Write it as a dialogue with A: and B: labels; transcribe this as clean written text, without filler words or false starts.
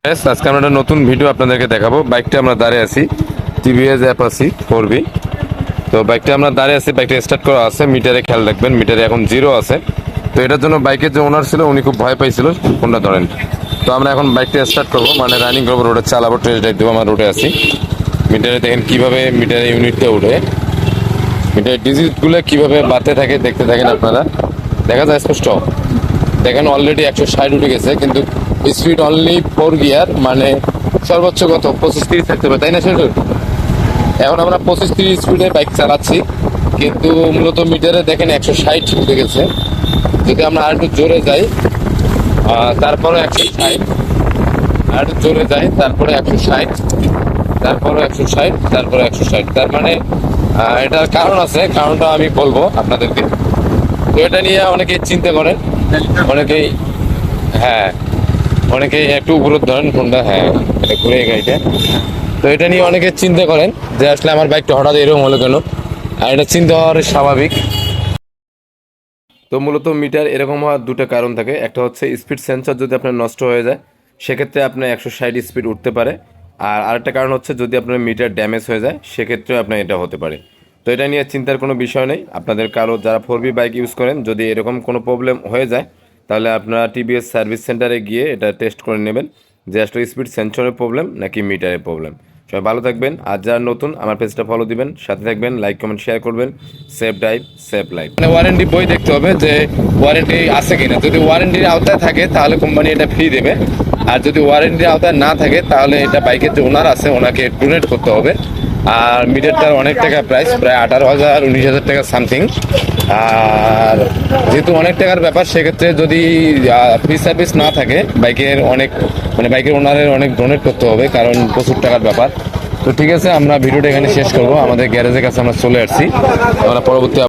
A: আজকে আমরা একটা নতুন ভিডিও আপনাদেরকে দেখাবো। বাইকটা আমরা দাঁড়িয়ে আছি, টিভিএস অ্যাপাচি 4V। তো বাইকটা আমরা দাঁড়িয়ে আছি, বাইকটা স্টার্ট করা আছে, মিটারে খেয়াল রাখবেন, মিটারে এখন 0 আছে। তো এটার জন্য বাইকের যে ওনার ছিল উনি খুব ভয় পাইছিল ফোনটা ধরেন। তো আমরা এখন বাইকটা স্টার্ট করবো, মানে রানিং করবো, রোডে চালাবো, টেস্ট ড্রাইভ দেবো। আমরা রোডে আছি, মিটারে দেখেন কিভাবে মিটারে ইউনিটটা উঠে, মিটারের ডিজিটগুলো কিভাবে বাড়তে থাকে দেখতে থাকেন আপনারা। দেখা যায় স্পষ্ট, দেখেন অলরেডি 160 উঠে গেছে, কিন্তু স্পিড অনলি 4 গিয়ার, মানে সর্বোচ্চ কত 25-30 থাকতে পারে, তাই না? সেটা এখন আমরা 25-30 স্পিডে বাইক চালাচ্ছি, কিন্তু মূলত মিটারে দেখেন 160 উঠে গেছে। যদি আমরা আর একটু জোরে যাই, তারপরে 160, আর একটু জোরে যাই, তারপরে 160, তারপরে 160, তারপরে 160। তার মানে এটার কারণ আছে, কারণটা আমি বলবো আপনাদেরকে। তো এটা নিয়ে অনেকেই চিন্তা করেন, অনেকেই, হ্যাঁ, অনেকেই একটু উপরে ধরেন ফোনটা, হ্যাঁ এটা ঘুরে গাড়িটা। তো এটা নিয়ে অনেকে চিন্তা করেন যে আসলে আমার বাইকটা হঠাৎ এরকম হলো কেন, আর এটা চিন্তা হওয়ার স্বাভাবিক। তো মূলত মিটার এরকম হওয়ার দুটো কারণ থাকে। একটা হচ্ছে স্পিড সেন্সর যদি আপনার নষ্ট হয়ে যায়, সেক্ষেত্রে আপনার 160 স্পিড উঠতে পারে। আর আরেকটা কারণ হচ্ছে যদি আপনার মিটার ড্যামেজ হয়ে যায়, সেক্ষেত্রেও আপনার এটা হতে পারে। তো এটা নিয়ে চিন্তার কোনো বিষয় নেই। আপনাদের কারো যারা 4V বাইক ইউজ করেন, যদি এরকম কোনো প্রবলেম হয়ে যায়, তাহলে আপনারা টিভিএস সার্ভিস সেন্টারে গিয়ে এটা টেস্ট করে নেবেন যে আসলে স্পিড সেন্সরের প্রবলেম নাকি মিটারের প্রবলেম। সবাই ভালো থাকবেন। আর যারা নতুন, আমার পেজটা ফলো দিবেন, সাথে থাকবেন, লাইক কমেন্ট শেয়ার করবেন। Safe drive, safe life. মানে ওয়ারেন্টি বই দেখতে হবে যে ওয়ারেন্টি আছে কিনা। যদি ওয়ারেন্টির আওতায় থাকে তাহলে কোম্পানি এটা ফ্রি দেবে, আর যদি ওয়ারেন্টির আওতায় না থাকে তাহলে এটা বাইকের যে ওনার আছে ওনাকে ডোনেট করতে হবে। আর মিটারটার অনেক টাকা প্রাইস, প্রায় 18,000 19,000 টাকা সামথিং। আর যেহেতু অনেক টাকার ব্যাপার, সেক্ষেত্রে যদি ফ্রি সার্ভিস না থাকে, বাইকের অনেক, মানে বাইকের ওনারের অনেক ডোনেট করতে হবে, কারণ প্রচুর টাকার ব্যাপার। তো ঠিক আছে, আমরা ভিডিওটা এখানে শেষ করবো। আমাদের গ্যারেজের কাছে আমরা চলে আসছি, আমরা পরবর্তী